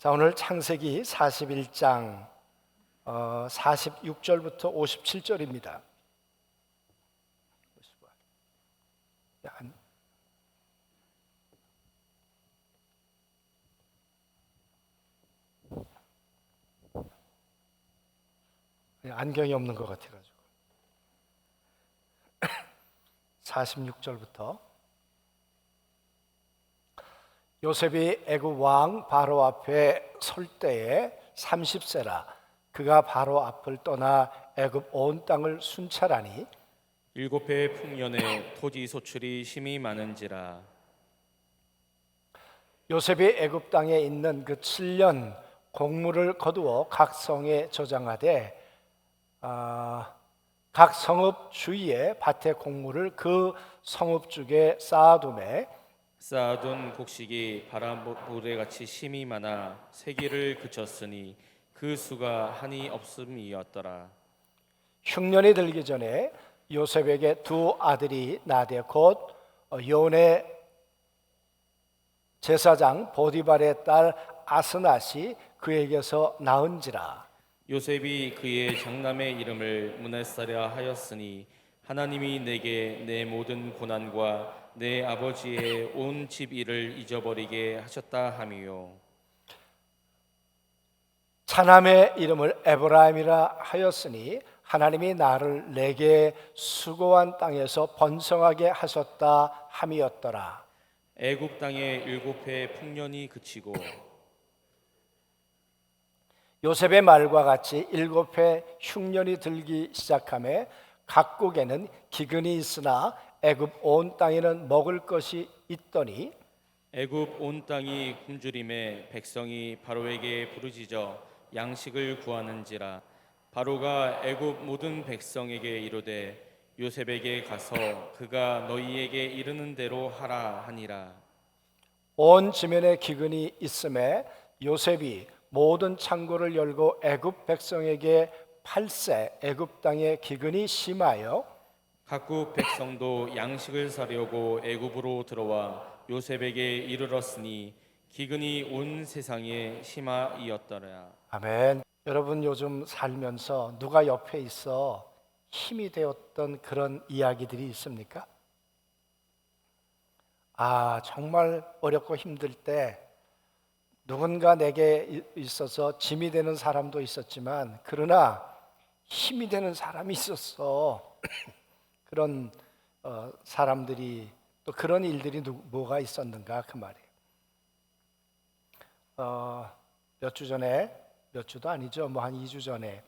자, 오늘 창세기 41장 46절부터 57절입니다. 안경이 없는 것 같아가지고 46절부터 요셉이 애굽 왕 바로 앞에 설 때에 30세라 그가 바로 앞을 떠나 애굽 온 땅을 순찰하니 7해 풍년에 토지 소출이 심히 많은지라. 요셉이 애굽 땅에 있는 그 7년 곡물을 거두어 각 성에 저장하되 각 성읍 주위에 밭의 곡물을 그 성읍 쪽에 쌓아두매 쌓아둔 곡식이 바람 모래같이 심히 많아 세기를 그쳤으니 그 수가 한이 없음이었더라. 흉년이 들기 전에 요셉에게 두 아들이 나되 곧 요온의 제사장 보디발의 딸 아스낫이 그에게서 낳은지라. 요셉이 그의 장남의 이름을 문하세라 하였으니 하나님이 내게 내 모든 고난과 내 아버지의 온 집 일을 잊어버리게 하셨다 함이요. 차남의 이름을 에브라임이라 하였으니 하나님이 나를 내게 수고한 땅에서 번성하게 하셨다 함이었더라. 애굽 땅에 7해 풍년이 그치고 요셉의 말과 같이 7해 흉년이 들기 시작하며 각국에는 기근이 있으나 애굽 온 땅에는 먹을 것이 있더니 애굽 온 땅이 굶주림에 백성이 바로에게 부르짖어 양식을 구하는지라. 바로가 애굽 모든 백성에게 이르되 요셉에게 가서 그가 너희에게 이르는 대로 하라 하니라. 온 지면에 기근이 있음에 요셉이 모든 창고를 열고 애굽 백성에게 팔세 애굽 땅에 기근이 심하여 각국 백성도 양식을 사려고 애굽으로 들어와 요셉에게 이르렀으니 기근이 온 세상에 심하이었더라. 아멘. 여러분 요즘 살면서 누가 옆에 있어 힘이 되었던 그런 이야기들이 있습니까? 정말 어렵고 힘들 때 누군가 내게 있어서 짐이 되는 사람도 있었지만 그러나 힘이 되는 사람이 있었어. 그런 사람들이 또 그런 일들이 뭐가 있었는가 그 말이에요. 몇 주 전에 몇 주도 아니죠. 뭐 한 2주 전에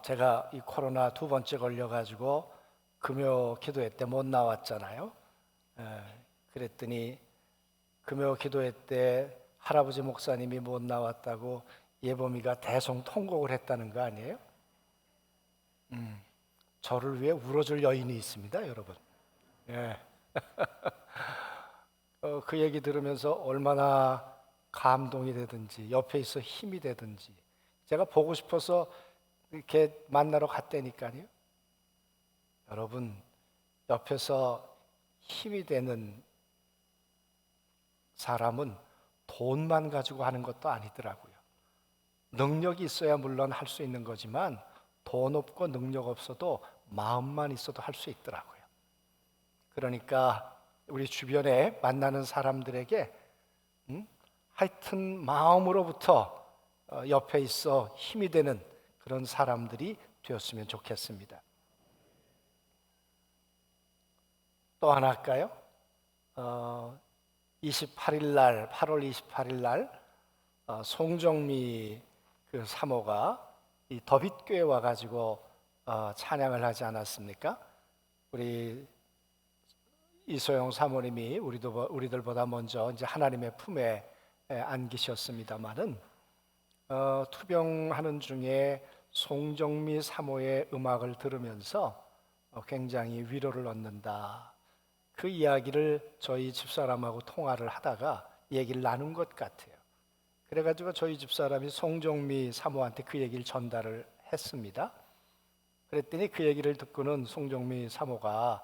제가 이 코로나 두 번째 걸려가지고 금요 기도회 때 못 나왔잖아요. 그랬더니 금요 기도회 때 할아버지 목사님이 못 나왔다고 예범이가 대성통곡을 했다는 거 아니에요? 저를 위해 울어줄 여인이 있습니다, 여러분. 예. 그 얘기 들으면서 얼마나 감동이 되든지 옆에 있어 힘이 되든지 제가 보고 싶어서 이렇게 만나러 갔다니까요. 여러분 옆에서 힘이 되는 사람은 돈만 가지고 하는 것도 아니더라고요. 능력이 있어야 물론 할 수 있는 거지만 돈 없고 능력 없어도 마음만 있어도 할 수 있더라고요. 그러니까 우리 주변에 만나는 사람들에게 하여튼 마음으로부터 옆에 있어 힘이 되는 그런 사람들이 되었으면 좋겠습니다. 또 하나 할까요? 28일 날 8월 28일 날 송정미 그 사모가 이 더빗교회 와가지고 찬양을 하지 않았습니까? 우리 이소영 사모님이 우리들보다 먼저 이제 하나님의 품에 안기셨습니다만은 투병하는 중에 송정미 사모의 음악을 들으면서 굉장히 위로를 얻는다. 그 이야기를 저희 집사람하고 통화를 하다가 얘기를 나눈 것 같아요. 그래가지고 저희 집사람이 송정미 사모한테 그 얘기를 전달을 했습니다. 그랬더니 그 얘기를 듣고는 송정미 사모가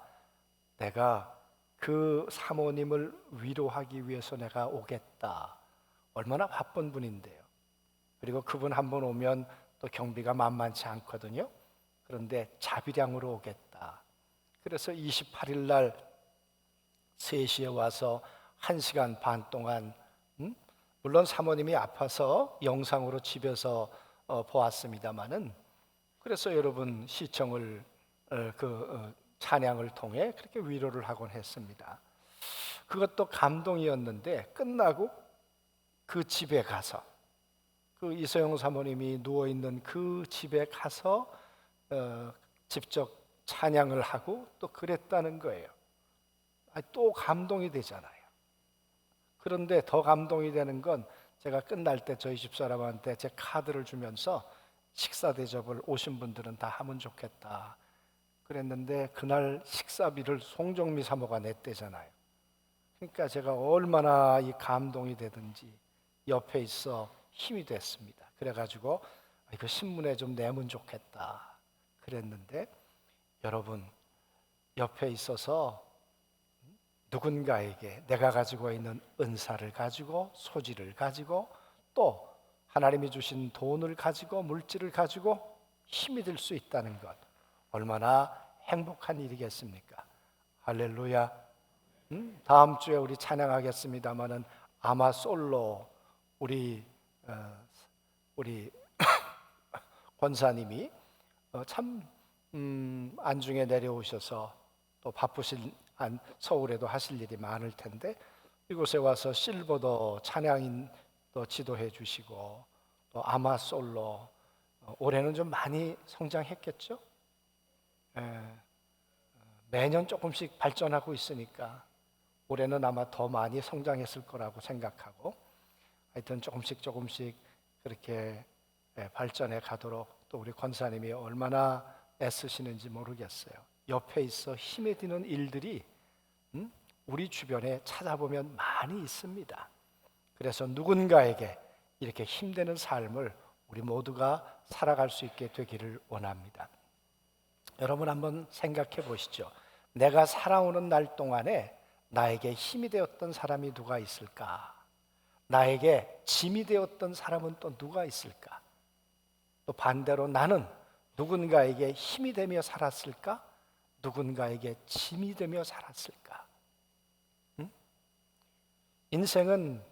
내가 그 사모님을 위로하기 위해서 내가 오겠다. 얼마나 바쁜 분인데요. 그리고 그분 한 번 오면 또 경비가 만만치 않거든요. 그런데 자비량으로 오겠다. 그래서 28일 날 3시에 와서 1시간 반 동안, 물론 사모님이 아파서 영상으로 집에서 보았습니다마는, 그래서 여러분 시청을 찬양을 통해 그렇게 위로를 하곤 했습니다. 그것도 감동이었는데, 끝나고 그 집에 가서, 그 이소영 사모님이 누워 있는 그 집에 가서 직접 찬양을 하고 또 그랬다는 거예요. 또 감동이 되잖아요. 그런데 더 감동이 되는 건, 제가 끝날 때 저희 집사람한테 제 카드를 주면서 식사 대접을 오신 분들은 다 하면 좋겠다 그랬는데, 그날 식사비를 송정미 사모가 냈대잖아요. 그러니까 제가 얼마나 이 감동이 되든지 옆에 있어 힘이 됐습니다. 그래가지고 이거 신문에 좀 내면 좋겠다 그랬는데, 여러분 옆에 있어서 누군가에게 내가 가지고 있는 은사를 가지고, 소질을 가지고, 또 하나님이 주신 돈을 가지고, 물질을 가지고 힘이 될 수 있다는 것, 얼마나 행복한 일이겠습니까? 할렐루야. 다음 주에 우리 찬양하겠습니다마는 아마 솔로 우리 권사님이 참 안중에 내려오셔서 또 바쁘신 서울에도 하실 일이 많을 텐데, 이곳에 와서 실버도 찬양인도 지도해 주시고, 또 아마 솔로 올해는 좀 많이 성장했겠죠? 매년 조금씩 발전하고 있으니까 올해는 아마 더 많이 성장했을 거라고 생각하고, 하여튼 조금씩 그렇게 발전해 가도록 또 우리 권사님이 얼마나 애쓰시는지 모르겠어요. 옆에 있어 힘이 드는 일들이 우리 주변에 찾아보면 많이 있습니다. 그래서 누군가에게 이렇게 힘되는 삶을 우리 모두가 살아갈 수 있게 되기를 원합니다. 여러분 한번 생각해 보시죠. 내가 살아오는 날 동안에 나에게 힘이 되었던 사람이 누가 있을까? 나에게 짐이 되었던 사람은 또 누가 있을까? 또 반대로 나는 누군가에게 힘이 되며 살았을까? 누군가에게 짐이 되며 살았을까? 인생은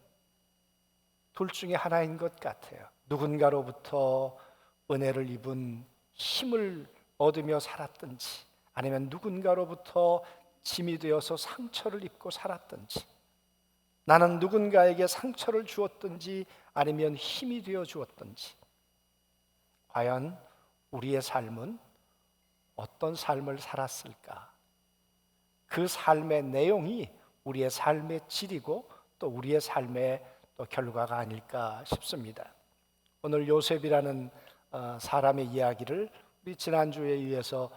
둘 중에 하나인 것 같아요. 누군가로부터 은혜를 입은 힘을 얻으며 살았든지, 아니면 누군가로부터 짐이 되어서 상처를 입고 살았든지, 나는 누군가에게 상처를 주었든지 아니면 힘이 되어 주었든지, 과연 우리의 삶은 어떤 삶을 살았을까? 그 삶의 내용이 우리의 삶의 질이고 또 우리의 삶의 또 결과가 아닐까 싶습니다. 오늘 요셉이라는 사람의 이야기를 우리 지난주에 이어서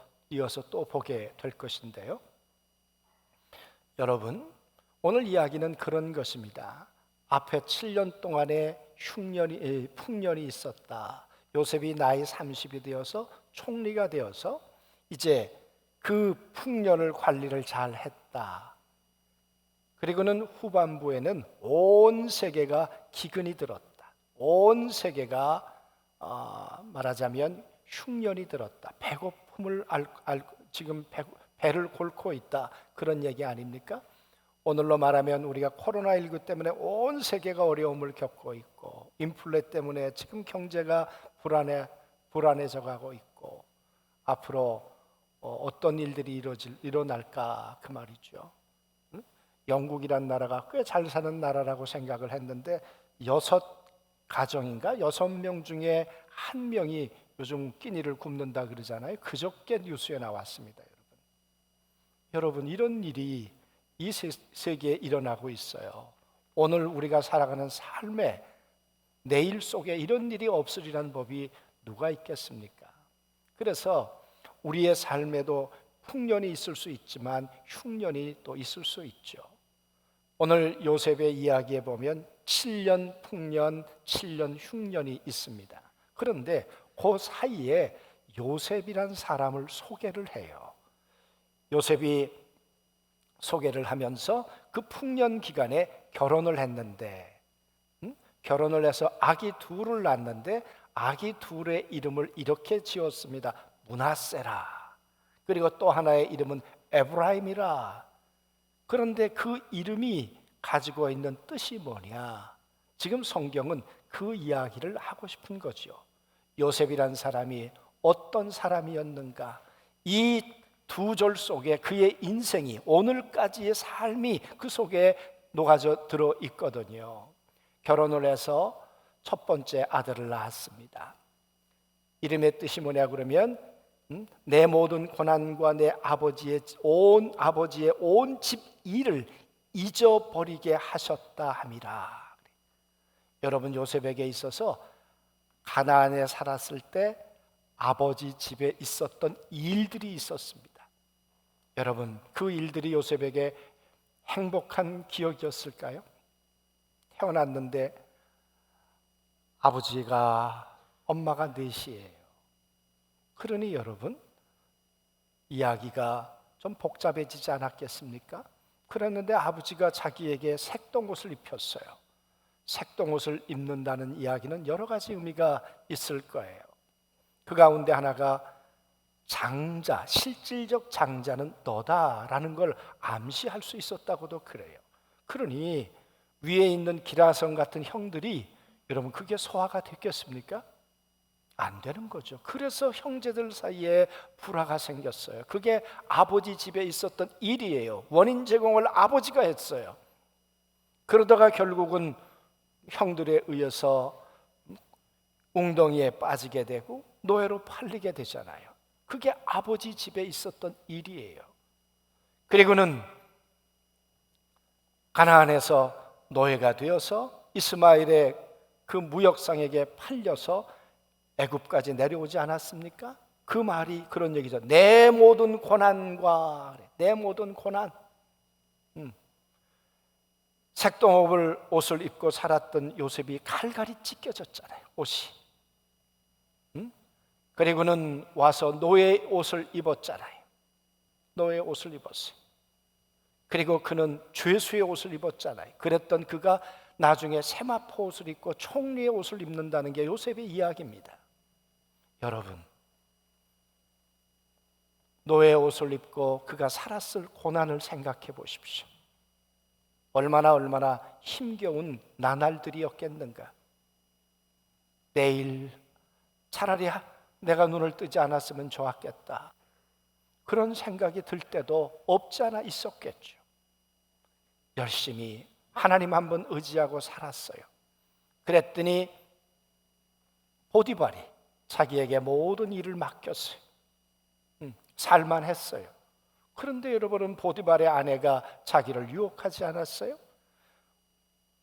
또 보게 될 것인데요. 여러분, 오늘 이야기는 그런 것입니다. 앞에 7년 동안의 풍년이 있었다. 요셉이 나이 30이 되어서 총리가 되어서 이제 그 풍년을 관리를 잘 했다. 그리고는 후반부에는 온 세계가 기근이 들었다. 온 세계가 말하자면 흉년이 들었다. 배고픔을 지금 배를 골고 있다. 그런 얘기 아닙니까? 오늘로 말하면 우리가 코로나19 때문에 온 세계가 어려움을 겪고 있고, 인플레 때문에 지금 경제가 불안해져 가고 있고, 앞으로 어떤 일들이 일어날까 그 말이죠. 영국이란 나라가 꽤 잘 사는 나라라고 생각을 했는데 6명 중에 1명이 요즘 끼니를 굶는다 그러잖아요. 그저께 뉴스에 나왔습니다. 여러분 이런 일이 이 세계에 일어나고 있어요. 오늘 우리가 살아가는 삶에 내일 속에 이런 일이 없으리란 법이 누가 있겠습니까? 그래서 우리의 삶에도 풍년이 있을 수 있지만 흉년이 또 있을 수 있죠. 오늘 요셉의 이야기에 보면 7년 풍년, 7년 흉년이 있습니다. 그런데 그 사이에 요셉이란 사람을 소개를 해요. 요셉이 소개를 하면서 그 풍년 기간에 결혼을 했는데, 결혼을 해서 아기 둘을 낳았는데 아기 둘의 이름을 이렇게 지었습니다. 므낫세라. 그리고 또 하나의 이름은 에브라임이라. 그런데 그 이름이 가지고 있는 뜻이 뭐냐? 지금 성경은 그 이야기를 하고 싶은 거죠. 요셉이란 사람이 어떤 사람이었는가? 이 두 절 속에 그의 인생이, 오늘까지의 삶이 그 속에 녹아져 들어 있거든요. 결혼을 해서 첫 번째 아들을 낳았습니다. 이름의 뜻이 뭐냐 그러면 내 모든 고난과 내 아버지의 온 집 일을 잊어버리게 하셨다 함이라. 여러분, 요셉에게 있어서 가나안에 살았을 때 아버지 집에 있었던 일들이 있었습니다. 여러분, 그 일들이 요셉에게 행복한 기억이었을까요? 태어났는데 엄마가 넷이에요. 그러니 여러분, 이야기가 좀 복잡해지지 않았겠습니까? 그랬는데 아버지가 자기에게 색동옷을 입혔어요. 색동옷을 입는다는 이야기는 여러 가지 의미가 있을 거예요. 그 가운데 하나가 장자, 실질적 장자는 너다라는 걸 암시할 수 있었다고도 그래요. 그러니 위에 있는 기라성 같은 형들이, 여러분, 그게 소화가 됐겠습니까? 안 되는 거죠. 그래서 형제들 사이에 불화가 생겼어요. 그게 아버지 집에 있었던 일이에요. 원인 제공을 아버지가 했어요. 그러다가 결국은 형들에 의해서 웅덩이에 빠지게 되고 노예로 팔리게 되잖아요. 그게 아버지 집에 있었던 일이에요. 그리고는 가나안에서 노예가 되어서 이스마엘의 그 무역상에게 팔려서 애굽까지 내려오지 않았습니까? 그 말이 그런 얘기죠. 내 모든 고난과, 내 모든 고난. 색동옷을 옷을 입고 살았던 요셉이 갈갈이 찢겨졌잖아요, 옷이. 그리고는 와서 노예 옷을 입었잖아요. 노예 옷을 입었어요. 그리고 그는 죄수의 옷을 입었잖아요. 그랬던 그가 나중에 세마포 옷을 입고 총리의 옷을 입는다는 게 요셉의 이야기입니다. 여러분, 노예 옷을 입고 그가 살았을 고난을 생각해 보십시오. 얼마나 힘겨운 나날들이었겠는가. 내일 차라리 내가 눈을 뜨지 않았으면 좋았겠다, 그런 생각이 들 때도 없지 않아 있었겠죠. 열심히 하나님 한 번 의지하고 살았어요. 그랬더니 보디발이 자기에게 모든 일을 맡겼어요. 살만했어요. 그런데 여러분은 보디발의 아내가 자기를 유혹하지 않았어요?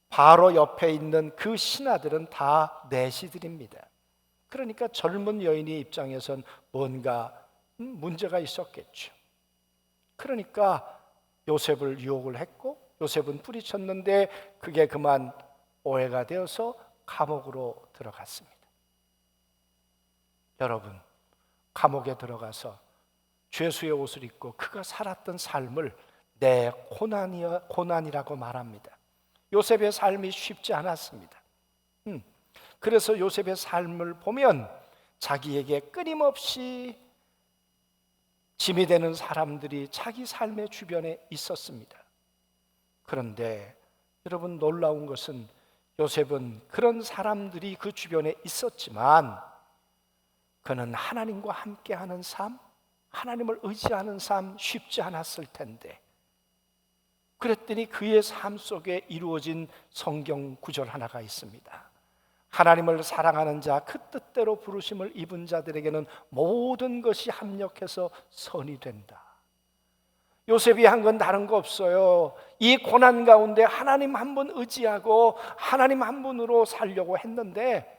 바로 옆에 있는 그 신하들은 다 내시들입니다. 그러니까 젊은 여인의 입장에선 뭔가 문제가 있었겠죠. 그러니까 요셉을 유혹을 했고 요셉은 뿌리쳤는데 그게 그만 오해가 되어서 감옥으로 들어갔습니다. 여러분, 감옥에 들어가서 죄수의 옷을 입고 그가 살았던 삶을 내 고난이라고 말합니다. 요셉의 삶이 쉽지 않았습니다. 그래서 요셉의 삶을 보면 자기에게 끊임없이 짐이 되는 사람들이 자기 삶의 주변에 있었습니다. 그런데 여러분, 놀라운 것은 요셉은 그런 사람들이 그 주변에 있었지만 그는 하나님과 함께하는 삶, 하나님을 의지하는 삶 쉽지 않았을 텐데, 그랬더니 그의 삶 속에 이루어진 성경 구절 하나가 있습니다. 하나님을 사랑하는 자, 그 뜻대로 부르심을 입은 자들에게는 모든 것이 합력해서 선이 된다. 요셉이 한 건 다른 거 없어요. 이 고난 가운데 하나님 한 분 의지하고 하나님 한 분으로 살려고 했는데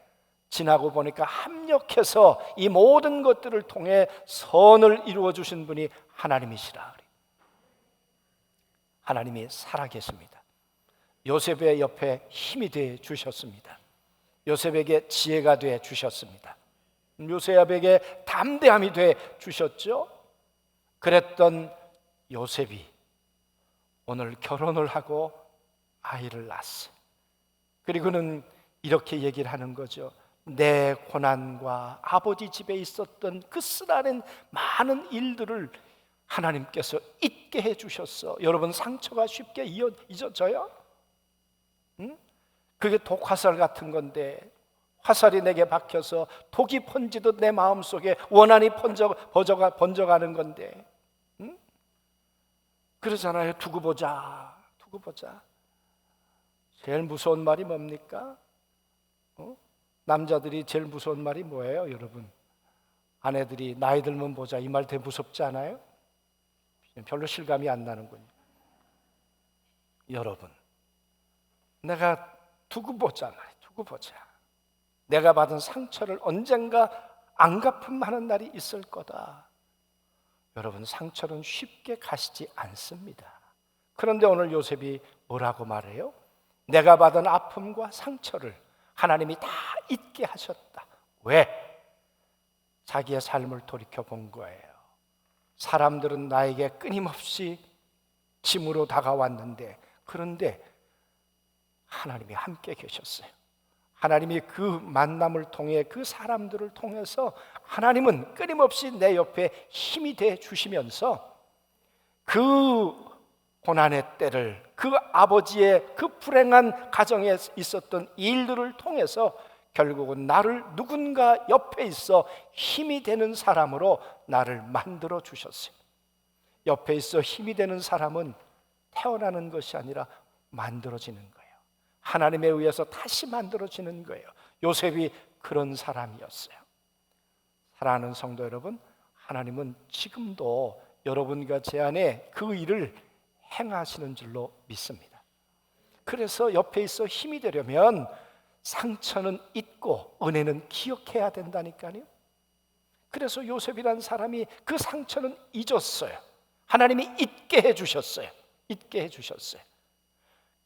지나고 보니까 합력해서 이 모든 것들을 통해 선을 이루어 주신 분이 하나님이시라. 하나님이 살아계십니다. 요셉의 옆에 힘이 되어 주셨습니다. 요셉에게 지혜가 되어 주셨습니다. 요셉에게 담대함이 되어 주셨죠. 그랬던 요셉이 오늘 결혼을 하고 아이를 낳았어요. 그리고는 이렇게 얘기를 하는 거죠. 내 고난과 아버지 집에 있었던 그 쓰라린 많은 일들을 하나님께서 잊게 해주셨어. 여러분, 상처가 쉽게 잊어져요? 응? 그게 독화살 같은 건데, 화살이 내게 박혀서 독이 번지듯 내 마음속에 원한이 번져가는 건데, 응? 그러잖아요. 두고 보자, 두고 보자. 제일 무서운 말이 뭡니까? 남자들이 제일 무서운 말이 뭐예요, 여러분? 아내들이 나이 들면 보자, 이 말 되게 무섭지 않아요? 별로 실감이 안 나는군요. 여러분, 내가 두고 보자, 두고 보자. 내가 받은 상처를 언젠가 안 갚음 하는 날이 있을 거다. 여러분, 상처는 쉽게 가시지 않습니다. 그런데 오늘 요셉이 뭐라고 말해요? 내가 받은 아픔과 상처를 하나님이 다 잊게 하셨다. 왜? 자기의 삶을 돌이켜 본 거예요. 사람들은 나에게 끊임없이 짐으로 다가왔는데, 그런데 하나님이 함께 계셨어요. 하나님이 그 만남을 통해, 그 사람들을 통해서 하나님은 끊임없이 내 옆에 힘이 돼 주시면서 그 고난의 때를, 그 아버지의 그 불행한 가정에 있었던 일들을 통해서 결국은 나를 누군가 옆에 있어 힘이 되는 사람으로 나를 만들어 주셨어요. 옆에 있어 힘이 되는 사람은 태어나는 것이 아니라 만들어지는 거예요. 하나님에 의해서 다시 만들어지는 거예요. 요셉이 그런 사람이었어요. 사랑하는 성도 여러분, 하나님은 지금도 여러분과 제 안에 그 일을 행하시는 줄로 믿습니다. 그래서 옆에 있어 힘이 되려면 상처는 잊고 은혜는 기억해야 된다니까요. 그래서 요셉이란 사람이 그 상처는 잊었어요. 하나님이 잊게 해주셨어요. 잊게 해주셨어요.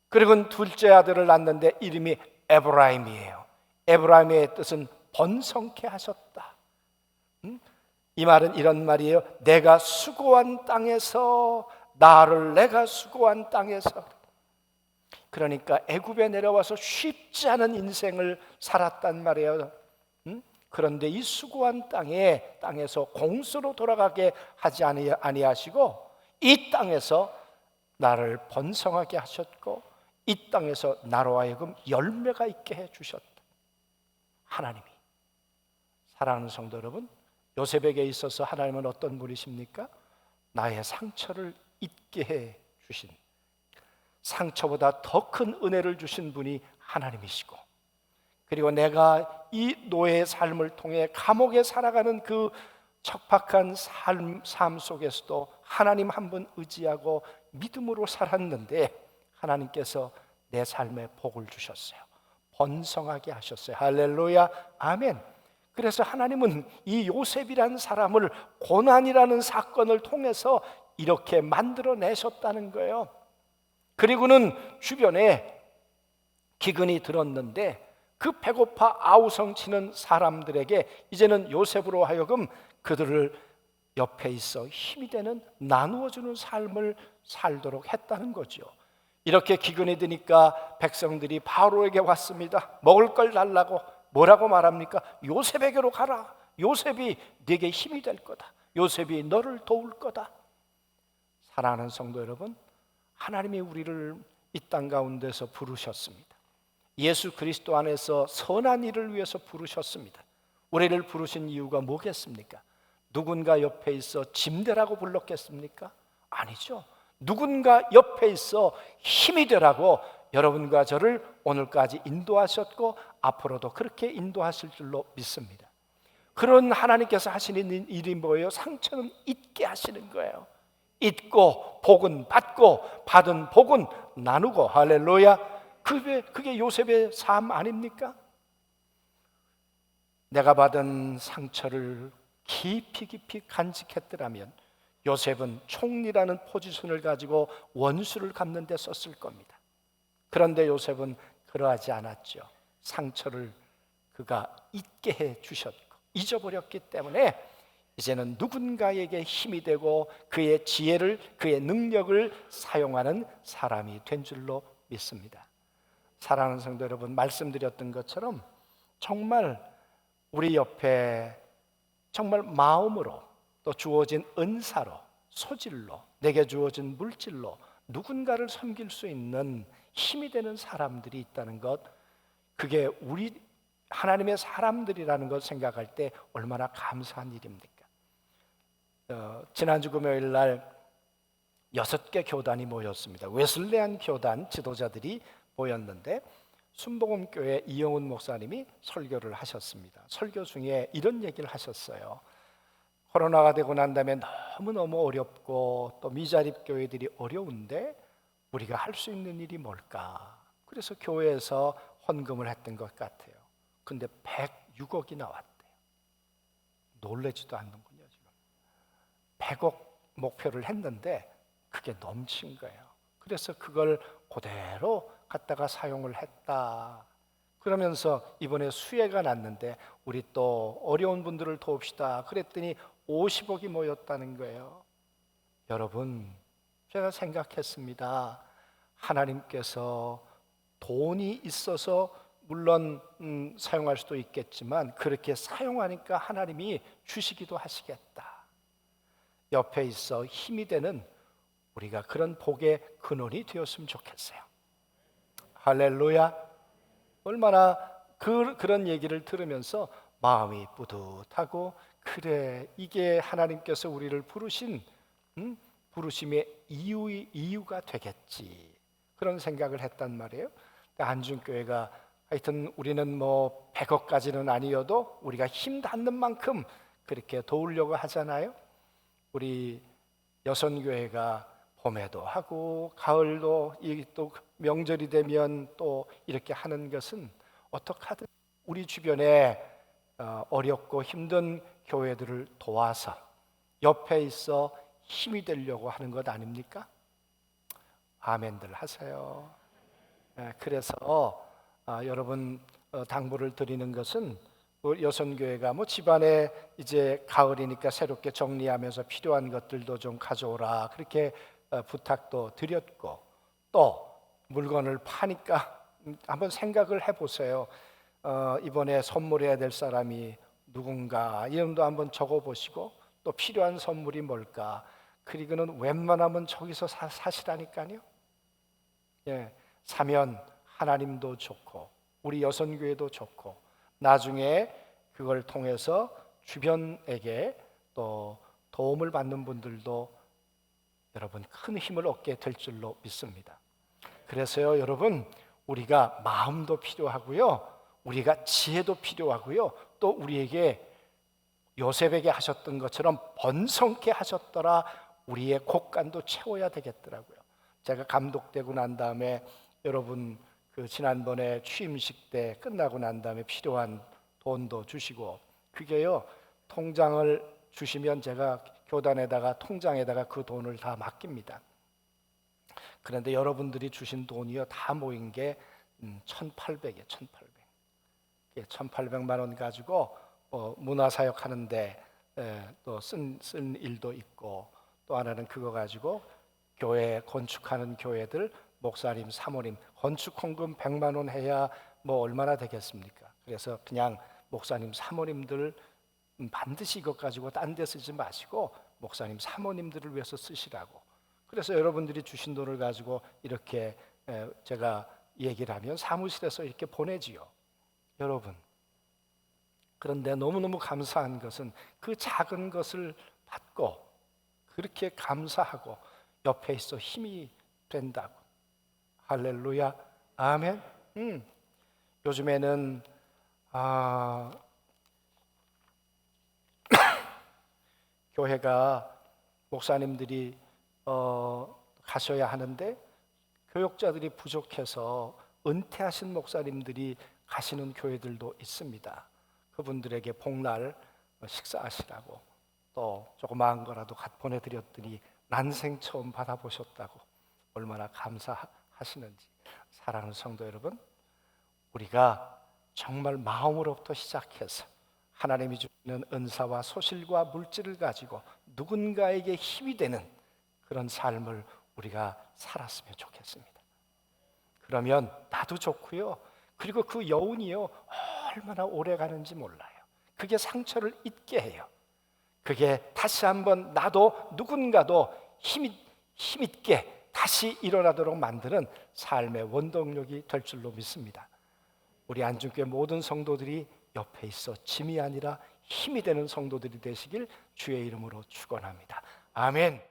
그리고 둘째 아들을 낳는데 이름이 에브라임이에요. 에브라임의 뜻은 번성케 하셨다. 이 말은 이런 말이에요. 내가 수고한 땅에서, 나를 내가 수고한 땅에서. 그러니까 애굽에 내려와서 쉽지 않은 인생을 살았단 말이에요. 그런데 이 수고한 땅에서 공수로 돌아가게 하지 아니하시고 이 땅에서 나를 번성하게 하셨고 이 땅에서 나로 하여금 열매가 있게 해주셨다. 하나님이. 사랑하는 성도 여러분, 요셉에게 있어서 하나님은 어떤 분이십니까? 나의 상처를 잊게 해 주신, 상처보다 더 큰 은혜를 주신 분이 하나님이시고, 그리고 내가 이 노예의 삶을 통해 감옥에 살아가는 그 척박한 삶 속에서도 하나님 한 분 의지하고 믿음으로 살았는데 하나님께서 내 삶에 복을 주셨어요. 번성하게 하셨어요. 할렐루야, 아멘. 그래서 하나님은 이 요셉이라는 사람을 고난이라는 사건을 통해서 이렇게 만들어내셨다는 거예요. 그리고는 주변에 기근이 들었는데 그 배고파 아우성치는 사람들에게 이제는 요셉으로 하여금 그들을 옆에 있어 힘이 되는, 나누어주는 삶을 살도록 했다는 거죠. 이렇게 기근이 드니까 백성들이 바로에게 왔습니다. 먹을 걸 달라고. 뭐라고 말합니까? 요셉에게로 가라. 요셉이 네게 힘이 될 거다. 요셉이 너를 도울 거다. 사랑하는 성도 여러분, 하나님이 우리를 이 땅 가운데서 부르셨습니다. 예수 그리스도 안에서 선한 일을 위해서 부르셨습니다. 우리를 부르신 이유가 뭐겠습니까? 누군가 옆에 있어 짐되라고 불렀겠습니까? 아니죠. 누군가 옆에 있어 힘이 되라고 여러분과 저를 오늘까지 인도하셨고 앞으로도 그렇게 인도하실 줄로 믿습니다. 그런 하나님께서 하시는 일이 뭐예요? 상처는 잊게 하시는 거예요. 잊고 복은 받고 받은 복은 나누고. 할렐루야. 그게 요셉의 삶 아닙니까? 내가 받은 상처를 깊이 간직했더라면 요셉은 총리라는 포지션을 가지고 원수를 갚는 데 썼을 겁니다. 그런데 요셉은 그러하지 않았죠. 상처를 그가 잊게 해 주셨고 잊어버렸기 때문에 이제는 누군가에게 힘이 되고 그의 지혜를, 그의 능력을 사용하는 사람이 된 줄로 믿습니다. 사랑하는 성도 여러분, 말씀드렸던 것처럼 정말 우리 옆에 정말 마음으로 또 주어진 은사로 소질로 내게 주어진 물질로 누군가를 섬길 수 있는 힘이 되는 사람들이 있다는 것, 그게 우리 하나님의 사람들이라는 걸 생각할 때 얼마나 감사한 일입니까? 지난주 금요일 날 6개 교단이 모였습니다. 웨슬레안 교단 지도자들이 모였는데 순복음교회 이영훈 목사님이 설교를 하셨습니다. 설교 중에 이런 얘기를 하셨어요. 코로나가 되고 난 다음에 너무너무 어렵고 또 미자립 교회들이 어려운데 우리가 할 수 있는 일이 뭘까? 그래서 교회에서 헌금을 했던 것 같아요. 근데 106억이 나왔대요. 놀라지도 않는군요. 지금 100억 목표를 했는데 그게 넘친 거예요. 그래서 그걸 그대로 갖다가 사용을 했다. 그러면서 이번에 수해가 났는데 우리 또 어려운 분들을 도웁시다. 그랬더니 50억이 모였다는 거예요. 여러분, 제가 생각했습니다. 하나님께서 돈이 있어서 물론 사용할 수도 있겠지만 그렇게 사용하니까 하나님이 주시기도 하시겠다. 옆에 있어 힘이 되는 우리가 그런 복의 근원이 되었으면 좋겠어요. 할렐루야. 얼마나 그런 얘기를 들으면서 마음이 뿌듯하고, 그래, 이게 하나님께서 우리를 부르신 부르심의 이유가 되겠지, 그런 생각을 했단 말이에요. 안중교회가 하여튼 우리는 뭐 100억까지는 아니어도 우리가 힘 닿는 만큼 그렇게 도우려고 하잖아요. 우리 여선교회가 봄에도 하고 가을도, 또 명절이 되면 또 이렇게 하는 것은 어떻게 하든 우리 주변에 어렵고 힘든 교회들을 도와서 옆에 있어 힘이 되려고 하는 것 아닙니까? 아멘들 하세요. 그래서 여러분, 당부를 드리는 것은 여선교회가 뭐 집안에 이제 가을이니까 새롭게 정리하면서 필요한 것들도 좀 가져오라, 그렇게 부탁도 드렸고, 또 물건을 파니까 한번 생각을 해보세요. 이번에 선물해야 될 사람이 누군가 이름도 한번 적어보시고, 또 필요한 선물이 뭘까, 그리고는 웬만하면 저기서 사시라니까요. 예, 사면 하나님도 좋고 우리 여선교회도 좋고, 나중에 그걸 통해서 주변에게 또 도움을 받는 분들도 여러분 큰 힘을 얻게 될 줄로 믿습니다. 그래서요, 여러분, 우리가 마음도 필요하고요, 우리가 지혜도 필요하고요, 또 우리에게 요셉에게 하셨던 것처럼 번성케 하셨더라, 우리의 곳간도 채워야 되겠더라고요. 제가 감독되고 난 다음에 여러분, 그 지난번에 취임식 때 끝나고 난 다음에 필요한 돈도 주시고, 그게요, 통장을 주시면 제가 교단에다가 통장에다가 그 돈을 다 맡깁니다. 그런데 여러분들이 주신 돈이요, 다 모인 게 1,800이에요. 1,800. 1,800만 원 가지고 문화사역 하는데 또 쓴 일도 있고, 또 하나는 그거 가지고 교회 건축하는 교회들 목사님, 사모님 건축 헌금 100만 원 해야 뭐 얼마나 되겠습니까? 그래서 그냥 목사님, 사모님들 반드시 이것 가지고 딴 데 쓰지 마시고 목사님, 사모님들을 위해서 쓰시라고. 그래서 여러분들이 주신 돈을 가지고 이렇게 제가 얘기를 하면 사무실에서 이렇게 보내지요. 여러분, 그런데 너무너무 감사한 것은 그 작은 것을 받고 그렇게 감사하고 옆에 있어 힘이 된다고. 할렐루야, 아멘. 요즘에는 교회가 목사님들이 가셔야 하는데 교역자들이 부족해서 은퇴하신 목사님들이 가시는 교회들도 있습니다. 그분들에게 복날 식사하시라고 또 조그마한 거라도 보내드렸더니 난생 처음 받아보셨다고 얼마나 감사하시는지. 사랑하는 성도 여러분, 우리가 정말 마음으로부터 시작해서 하나님이 주시는 은사와 소실과 물질을 가지고 누군가에게 힘이 되는 그런 삶을 우리가 살았으면 좋겠습니다. 그러면 나도 좋고요. 그리고 그 여운이요, 얼마나 오래 가는지 몰라요. 그게 상처를 잊게 해요. 그게 다시 한번 나도 누군가도 힘있게 다시 일어나도록 만드는 삶의 원동력이 될 줄로 믿습니다. 우리 안중교회 모든 성도들이 옆에 있어 짐이 아니라 힘이 되는 성도들이 되시길 주의 이름으로 축원합니다. 아멘.